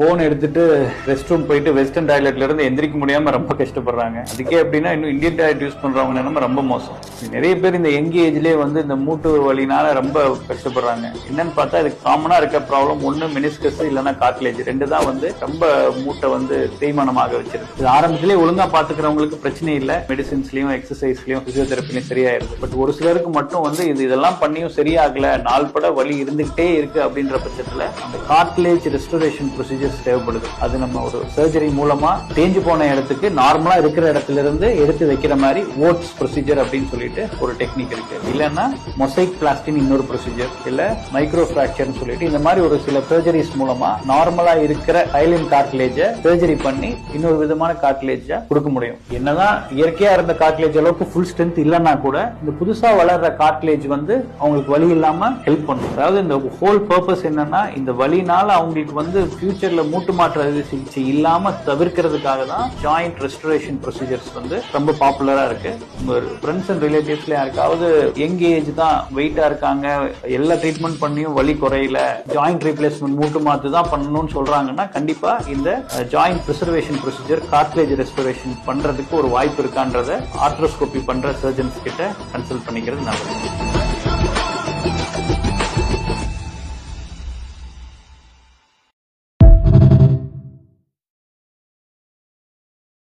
Phone எடுத்துட்டு rest room போயிட்டு western டாய்லெட்ல இருந்து எந்திரிக்க முடியாம ரொம்ப கஷ்டப்படுறாங்க. அதுக்கே அப்படின்னா இன்னும் இந்தியன் டாய்லெட் யூஸ் பண்றவங்க நிலைமை ரொம்ப மோசம். நிறைய பேர் இந்த யங் ஏஜ்லயே இந்த மூட்டு வலினால ரொம்ப கஷ்டப்படுறாங்க. என்னன்னு பார்த்தா இதுக்கு காமனா இருக்க ப்ராப்ளம் ஒண்ணு மெனிஸ்கஸ் இல்லைன்னா கார்ட்லேஜ், ரெண்டு தான் ரொம்ப மூட்டை தேய்மானமாக வச்சிருக்கு. இது ஆரம்பத்திலே ஒழுங்கா பாத்துக்கிறவங்களுக்கு பிரச்சனை இல்லை, மெடிசின்ஸ்லயும் எக்ஸசைஸ்லயும் பிசியோதெரப்பிலையும் சரியாயிருது. பட் ஒரு சிலருக்கு மட்டும் இதெல்லாம் பண்ணியும் சரியாகல, நாள்பட வலி இருந்துகிட்டே இருக்கு அப்படின்ற பட்சத்துல அந்த கார்ட்லேஜ் ரெஸ்டோரேஷன் ப்ரொசீஜர்ஸ் தேவைப்படுது. அது நம்ம ஒரு சர்ஜரி மூலமா தேஞ்சு போன இடத்துக்கு நார்மலா இருக்கிற இடத்துல இருந்து எடுத்து வைக்கிற மாதிரி ஓட்ஸ் ப்ரொசீஜர் அப்படின்னு சொல்லிட்டு ஒரு டெக்னிக் இருக்கு. இல்லன்னா மொசைக் பிளாஸ்டின் இன்னொரு ப்ரொசீஜர், இல்ல மைக்ரோ பிராக்சர்னு சொல்லிட்டு இந்த மாதிரி ஒரு சில சர்ஜரிஸ் மூலமா நார்மலா இருக்கிற ஹைலின் கார்ட்லேஜ சர்ஜரி பண்ணி இன்னொரு விதமான கார்ட்லேஜ கொடுக்க முடியும். என்னதான் இயற்கையா இருந்த கார்ட்லேஜ் அளவுக்கு ஃபுல் ஸ்ட்ரென்த் இல்லைன்னா கூட இந்த புதுசா வளர்ற கார்ட்லேஜ் அவங்களுக்கு வலி இல்லாம ஹெல்ப் பண்ணும். அதாவது இந்த ஹோல் பர்பஸ் என்னன்னா இந்த வலினால அவங்களுக்கு ஃபியூச்சர்ல மூட்டு மாற்று அறுவை சிகிச்சை இல்லாம தவிர்க்கிறதுக்காக தான் ஜாயிண்ட் ரெஸ்டோரேஷன் ப்ரொசீஜர்ஸ் ரொம்ப பாப்புலரா இருக்கு. உங்க ஃப்ரெண்ட்ஸ் அண்ட் ரிலேட்டிவ்ஸ்ல யாருக்காவது யங் ஏஜ் தான், வெயிட்டா இருக்காங்க, எல்லா ட்ரீட்மெண்ட் பண்ணியும் வலி குறையல, ஜாயிண்ட் ரீப்ளேஸ்மெண்ட் மூட்டு மாத்து தான் பண்ணணும்னு சொல்றாங்கன்னா கண்டிப்பா இந்த joint preservation procedure cartilage restoration பண்றதுக்கு ஒரு வாய்ப்பு இருக்கான்றத ஆர்த்ரோஸ்கோபி பண்ற சர்ஜன்ஸ் கிட்ட கன்சல்ட் பண்ணிக்கிறது நல்லது.